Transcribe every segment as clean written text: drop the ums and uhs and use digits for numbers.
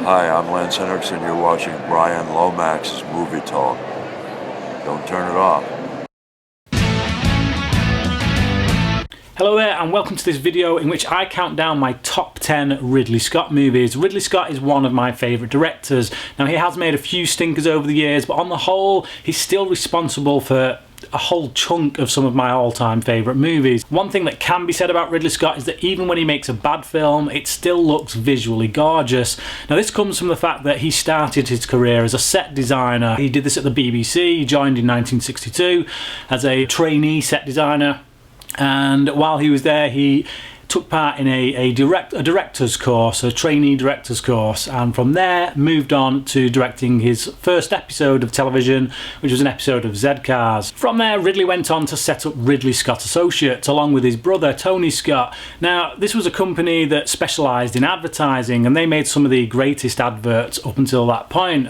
Hi, I'm Lance Henriksen. You're watching Bryan Lomax's Movie Talk. Don't turn it off. Hello there and welcome to this video in which I count down my top 10 Ridley Scott movies. Ridley Scott is one of my favourite directors. Now he has made a few stinkers over the years, but on the whole he's still responsible for a whole chunk of some of my all-time favourite movies. One thing that can be said about Ridley Scott is that even when he makes a bad film, it still looks visually gorgeous. Now this comes from the fact that he started his career as a set designer. He did this at the BBC, he joined in 1962 as a trainee set designer, and while he was there he took part in a director's course, a trainee director's course, and from there moved on to directing his first episode of television, which was an episode of Z-Cars. From there Ridley went on to set up Ridley Scott Associates along with his brother Tony Scott. Now this was a company that specialised in advertising, and they made some of the greatest adverts up until that point,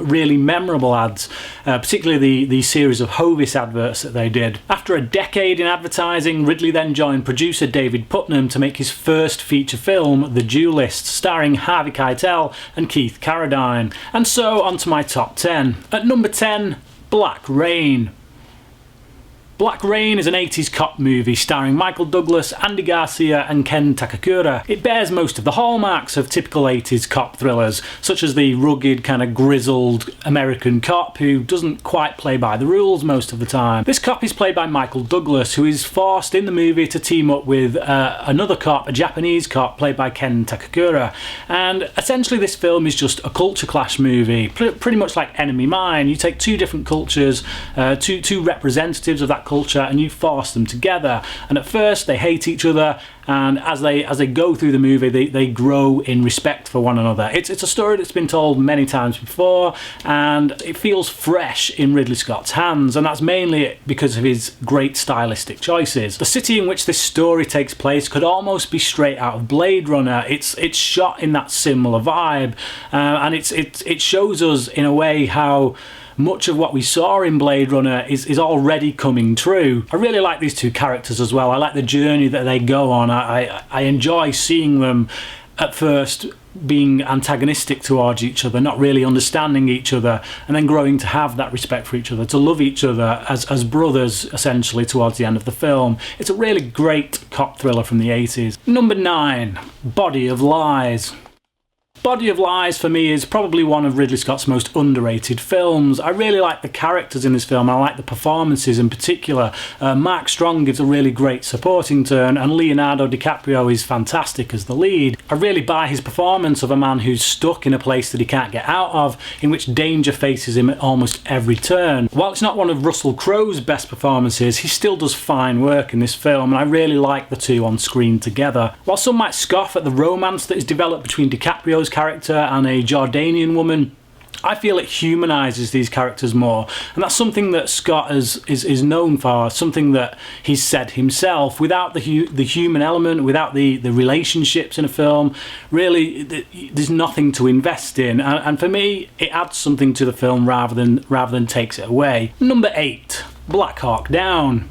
really memorable ads, particularly the series of Hovis adverts that they did. After a decade in advertising, Ridley then joined producer David Putnam to make his first feature film, The Duelist, starring Harvey Keitel and Keith Carradine. And so on to my top 10. At number 10, Black Rain. Black Rain is an 80s cop movie starring Michael Douglas, Andy Garcia and Ken Takakura. It bears most of the hallmarks of typical 80s cop thrillers, such as the rugged, kind of grizzled American cop who doesn't quite play by the rules most of the time. This cop is played by Michael Douglas, who is forced in the movie to team up with another cop, a Japanese cop played by Ken Takakura. And essentially this film is just a culture clash movie, pretty much like Enemy Mine. You take two different cultures, two representatives of that culture, and you force them together, and at first they hate each other, and as they go through the movie they grow in respect for one another. It's a story that's been told many times before, and it feels fresh in Ridley Scott's hands, and that's mainly because of his great stylistic choices. The city in which this story takes place could almost be straight out of Blade Runner. It's shot in that similar vibe, and it shows us in a way how much of what we saw in Blade Runner is already coming true. I really like these two characters as well. I like the journey that they go on. I enjoy seeing them at first being antagonistic towards each other, not really understanding each other, and then growing to have that respect for each other, to love each other as brothers essentially towards the end of the film. It's a really great cop thriller from the 80s. Number 9, Body of Lies. Body of Lies for me is probably one of Ridley Scott's most underrated films. I really like the characters in this film, and I like the performances in particular. Mark Strong gives a really great supporting turn, and Leonardo DiCaprio is fantastic as the lead. I really buy his performance of a man who's stuck in a place that he can't get out of, in which danger faces him at almost every turn. While it's not one of Russell Crowe's best performances, he still does fine work in this film, and I really like the two on screen together. While some might scoff at the romance that is developed between DiCaprio's character and a Jordanian woman, I feel it humanises these characters more, and that's something that Scott is known for, something that he's said himself. Without the human element, without the relationships in a film, really there's nothing to invest in, and for me it adds something to the film rather than takes it away. Number 8, Black Hawk Down.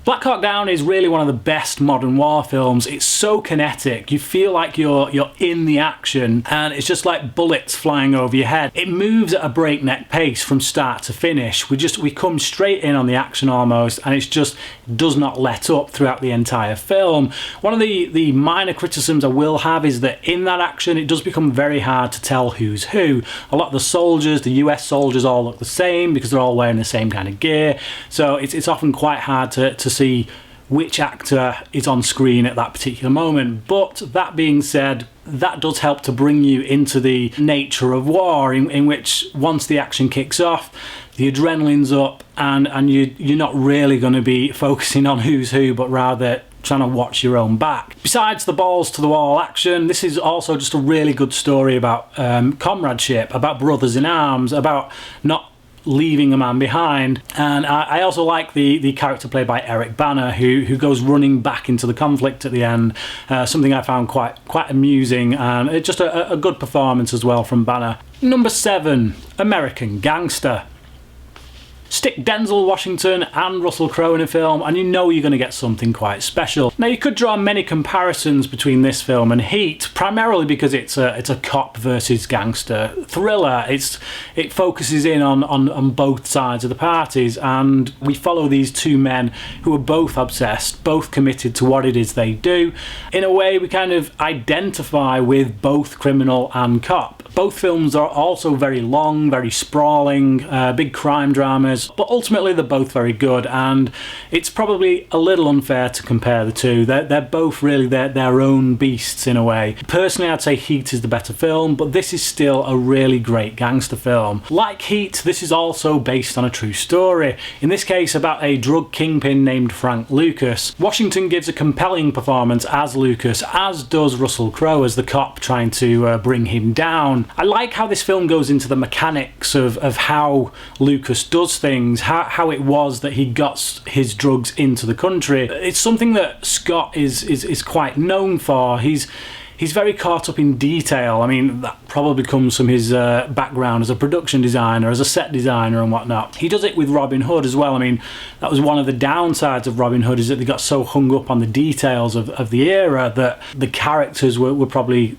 Black Hawk Down is really one of the best modern war films. It's so kinetic, you feel like you're in the action, and it's just like bullets flying over your head. It moves at a breakneck pace from start to finish. We come straight in on the action almost, and it just does not let up throughout the entire film. One of the minor criticisms I will have is that in that action it does become very hard to tell who's who. A lot of the soldiers, the US soldiers, all look the same because they're all wearing the same kind of gear, so it's often quite hard to see which actor is on screen at that particular moment. But that being said, that does help to bring you into the nature of war, in which once the action kicks off, the adrenaline's up, and you're not really going to be focusing on who's who, but rather trying to watch your own back. Besides the balls to the wall action, this is also just a really good story about comradeship, about brothers in arms, about not leaving a man behind. And I also like the character played by Eric Bana, who goes running back into the conflict at the end, something I found quite amusing, and it's just a good performance as well from Bana. Number 7, American Gangster. Stick Denzel Washington and Russell Crowe in a film and you know you're going to get something quite special. Now you could draw many comparisons between this film and Heat, primarily because it's a cop versus gangster thriller. It focuses in on both sides of the parties, and we follow these two men who are both obsessed, both committed to what it is they do. In a way, we kind of identify with both criminal and cop. Both films are also very long, very sprawling, big crime dramas, but ultimately they're both very good, and it's probably a little unfair to compare the two. They're both really their own beasts in a way. Personally, I'd say Heat is the better film, but this is still a really great gangster film. Like Heat, this is also based on a true story, in this case about a drug kingpin named Frank Lucas. Washington gives a compelling performance as Lucas, as does Russell Crowe as the cop trying to bring him down. I like how this film goes into the mechanics of how Lucas does things, how it was that he got his drugs into the country. It's something that Scott is quite known for. He's very caught up in detail. I mean, that probably comes from his background as a production designer, as a set designer and whatnot. He does it with Robin Hood as well. I mean, that was one of the downsides of Robin Hood, is that they got so hung up on the details of the era that the characters were probably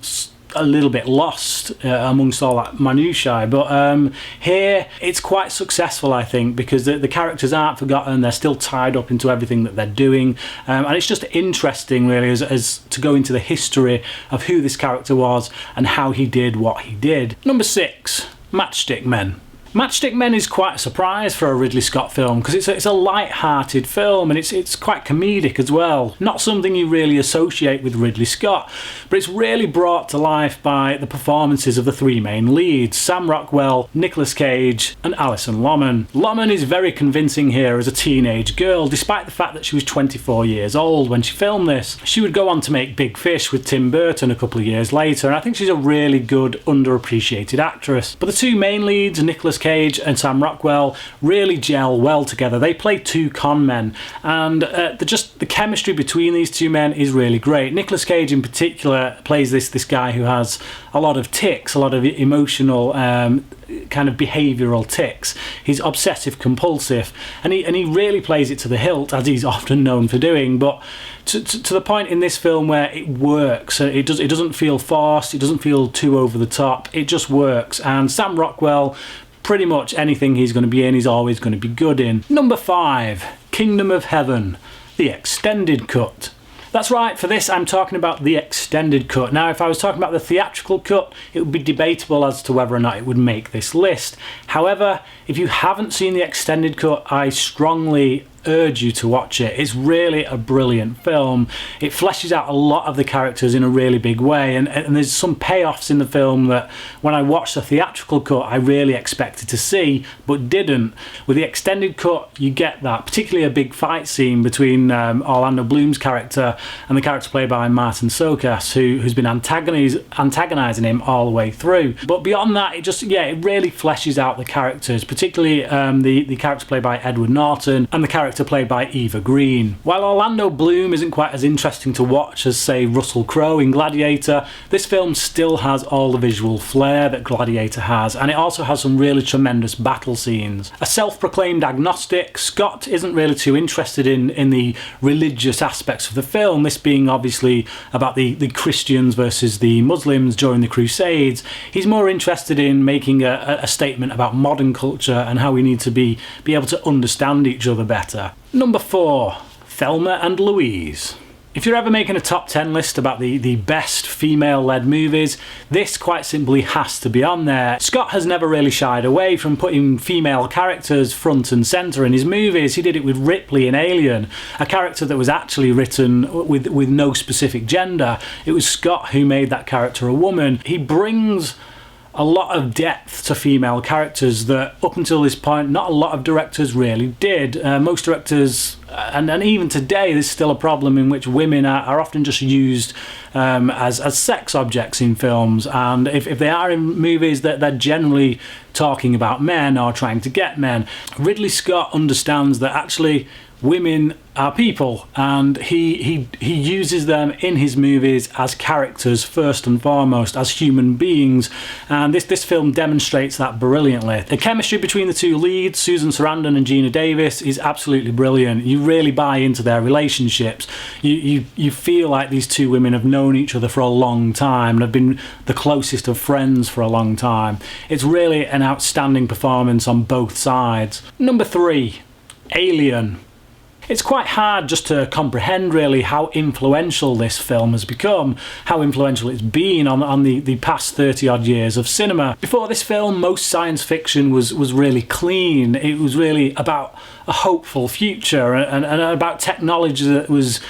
a little bit lost amongst all that minutiae, but here it's quite successful, I think, because the characters aren't forgotten. They're still tied up into everything that they're doing, and it's just interesting really as to go into the history of who this character was and how he did what he did. Number 6, Matchstick Men. Matchstick Men is quite a surprise for a Ridley Scott film because it's a light-hearted film, and it's quite comedic as well. Not something you really associate with Ridley Scott, but it's really brought to life by the performances of the three main leads, Sam Rockwell, Nicolas Cage and Alison Lohman. Lohman is very convincing here as a teenage girl, despite the fact that she was 24 years old when she filmed this. She would go on to make Big Fish with Tim Burton a couple of years later, and I think she's a really good, underappreciated actress. But the two main leads, Nicolas Cage and Sam Rockwell, really gel well together. They play two con men, and the chemistry between these two men is really great. Nicolas Cage in particular plays this guy who has a lot of tics, a lot of emotional kind of behavioural tics. He's obsessive compulsive, and he really plays it to the hilt, as he's often known for doing, but to the point in this film where it works. It doesn't feel forced, it doesn't feel too over the top, it just works. And Sam Rockwell, pretty much anything he's going to be in, he's always going to be good in. Number 5, Kingdom of Heaven, the extended cut. That's right, for this I'm talking about the extended cut. Now, if I was talking about the theatrical cut, it would be debatable as to whether or not it would make this list. However, if you haven't seen the extended cut, I strongly urge you to watch it. It's really a brilliant film. It fleshes out a lot of the characters in a really big way, and there's some payoffs in the film that when I watched the theatrical cut I really expected to see but didn't. With the extended cut you get that, particularly a big fight scene between Orlando Bloom's character and the character played by Martin Sokas, who's been antagonising him all the way through. But beyond that, it really fleshes out the characters, particularly the character played by Edward Norton and the character played by Eva Green. While Orlando Bloom isn't quite as interesting to watch as, say, Russell Crowe in Gladiator, this film still has all the visual flair that Gladiator has, and it also has some really tremendous battle scenes. A self-proclaimed agnostic, Scott isn't really too interested in the religious aspects of the film, this being obviously about the Christians versus the Muslims during the Crusades. He's more interested in making a statement about modern culture and how we need to be able to understand each other better. Number 4, Thelma and Louise. If you're ever making a top 10 list about the best female-led movies, this quite simply has to be on there. Scott has never really shied away from putting female characters front and centre in his movies. He did it with Ripley in Alien, a character that was actually written with no specific gender. It was Scott who made that character a woman. He brings a lot of depth to female characters that up until this point not a lot of directors really did. Most directors, and even today there's still a problem in which women are often just used as sex objects in films, and if they are in movies that they're generally talking about men or trying to get men. Ridley Scott understands that actually women are people, and he uses them in his movies as characters first and foremost, as human beings, and this film demonstrates that brilliantly. The chemistry between the two leads, Susan Sarandon and Gina Davis, is absolutely brilliant. You really buy into their relationships. You feel like these two women have known each other for a long time and have been the closest of friends for a long time. It's really an outstanding performance on both sides. Number 3, Alien. It's quite hard just to comprehend really how influential this film has become, how influential it's been on the past 30 odd years of cinema. Before this film, most science fiction was really clean. It was really about a hopeful future and about technology that was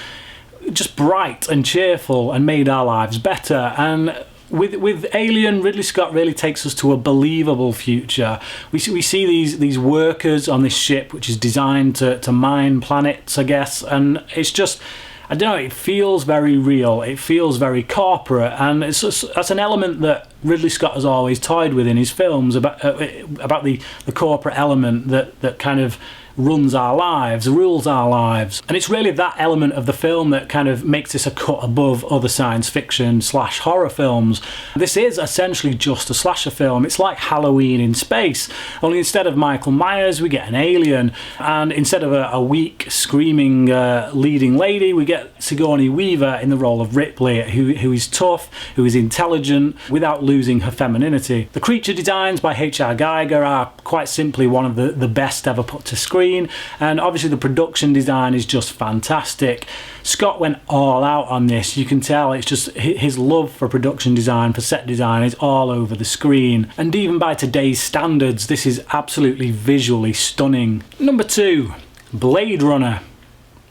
just bright and cheerful and made our lives better. And with Alien, Ridley Scott really takes us to a believable future. We see these workers on this ship, which is designed to mine planets, I guess, and it's just, I don't know, it feels very real, it feels very corporate, and that's an element that Ridley Scott has always toyed with in his films, about the corporate element that kind of runs our lives, rules our lives. And it's really that element of the film that kind of makes this a cut above other science fiction / horror films. This is essentially just a slasher film. It's like Halloween in space, only instead of Michael Myers we get an alien, and instead of a weak screaming leading lady, we get Sigourney Weaver in the role of Ripley, who is tough, who is intelligent, without losing her femininity. The creature designs by H.R. Geiger are quite simply one of the best ever put to screen, and obviously the production design is just fantastic. Scott went all out on this. You can tell it's just his love for production design, for set design, is all over the screen, and even by today's standards this is absolutely visually stunning. Number 2, Blade Runner.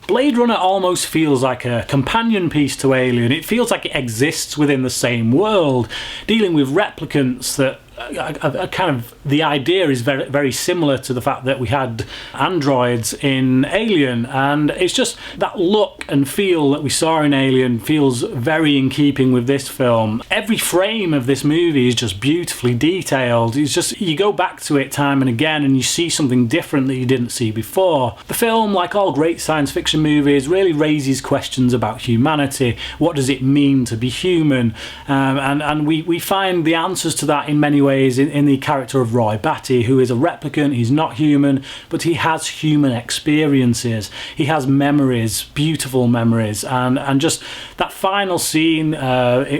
Blade Runner almost feels like a companion piece to Alien. It feels like it exists within the same world, dealing with replicants that kind of, the idea is very, very similar to the fact that we had androids in Alien, and it's just that look and feel that we saw in Alien feels very in keeping with this film. Every frame of this movie is just beautifully detailed. It's just, you go back to it time and again and you see something different that you didn't see before. The film, like all great science fiction movies, really raises questions about humanity. What does it mean to be human? And we find the answers to that in many ways in the character of Roy Batty, who is a replicant. He's not human, but he has human experiences. He has memories, beautiful memories, and just that final scene,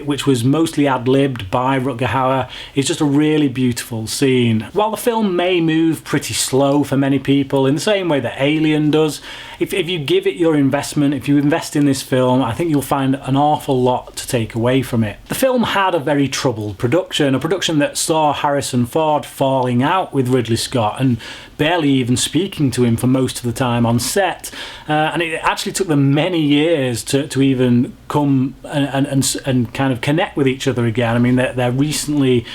which was mostly ad-libbed by Rutger Hauer, is just a really beautiful scene. While the film may move pretty slow for many people, in the same way that Alien does, if you give it your investment, if you invest in this film, I think you'll find an awful lot to take away from it. The film had a very troubled production, a production that saw Harrison Ford falling out with Ridley Scott and barely even speaking to him for most of the time on set, and it actually took them many years to even come and kind of connect with each other again. I mean, they're recently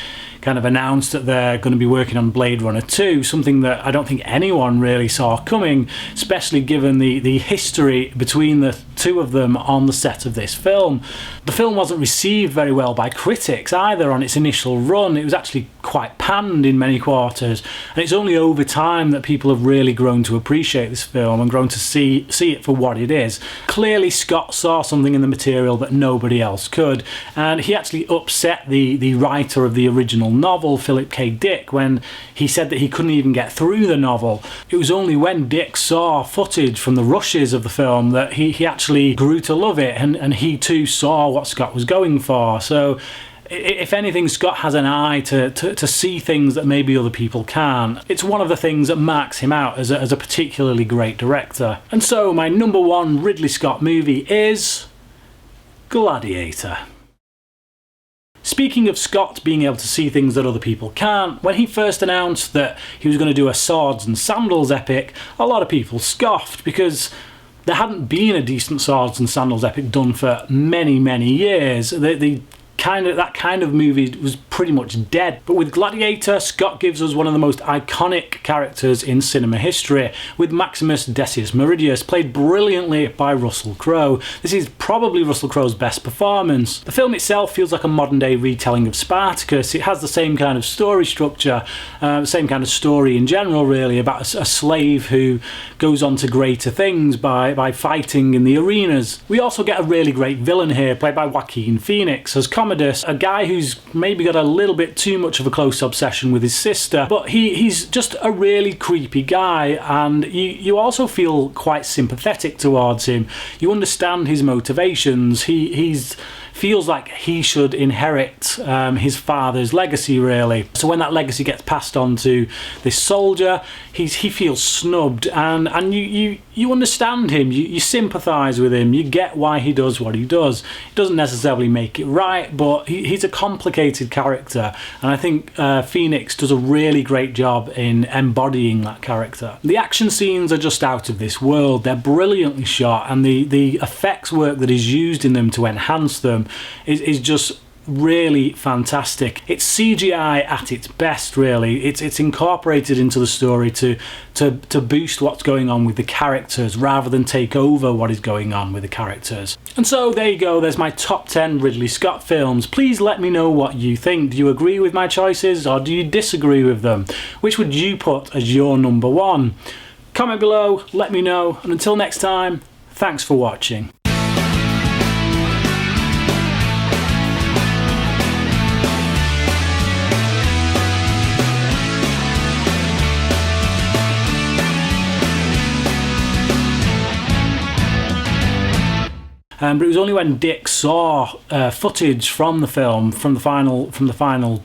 kind of announced that they're going to be working on Blade Runner 2, something that I don't think anyone really saw coming, especially given the history between the two of them on the set of this film. The film wasn't received very well by critics either on its initial run. It was actually quite panned in many quarters, and it's only over time that people have really grown to appreciate this film and grown to see it for what it is. Clearly Scott saw something in the material that nobody else could, and he actually upset the writer of the original novel, Philip K. Dick, when he said that he couldn't even get through the novel. It was only when Dick saw footage from the rushes of the film that he actually grew to love it, and he too saw what Scott was going for. So if anything, Scott has an eye to see things that maybe other people can't. It's one of the things that marks him out as a particularly great director. And so my number 1 Ridley Scott movie is Gladiator. Speaking of Scott being able to see things that other people can't, when he first announced that he was going to do a swords and sandals epic, a lot of people scoffed because there hadn't been a decent swords and sandals epic done for many, many years. The that kind of movie was pretty much dead. But with Gladiator, Scott gives us one of the most iconic characters in cinema history, with Maximus Decius Meridius, played brilliantly by Russell Crowe. This is probably Russell Crowe's best performance. The film itself feels like a modern day retelling of Spartacus. It has the same kind of story structure, same kind of story in general really, about a slave who goes on to greater things by fighting in the arenas. We also get a really great villain here, played by Joaquin Phoenix as Commodus, a guy who's maybe got a little bit too much of a close obsession with his sister, but he's just a really creepy guy, and you also feel quite sympathetic towards him. You understand his motivations. He's feels like he should inherit his father's legacy, really. So when that legacy gets passed on to this soldier, he feels snubbed, and you understand him, you sympathise with him, you get why he does what he does. He doesn't necessarily make it right, but he's a complicated character, and I think Phoenix does a really great job in embodying that character. The action scenes are just out of this world. They're brilliantly shot, and the effects work that is used in them to enhance them is just really fantastic. It's CGI at its best, really. It's incorporated into the story to boost what's going on with the characters rather than take over what is going on with the characters. And so there you go, there's my top 10 Ridley Scott films. Please let me know what you think. Do you agree with my choices or do you disagree with them? Which would you put as your number one? Comment below, let me know, and until next time, thanks for watching. But it was only when Dick saw footage from the film, from the final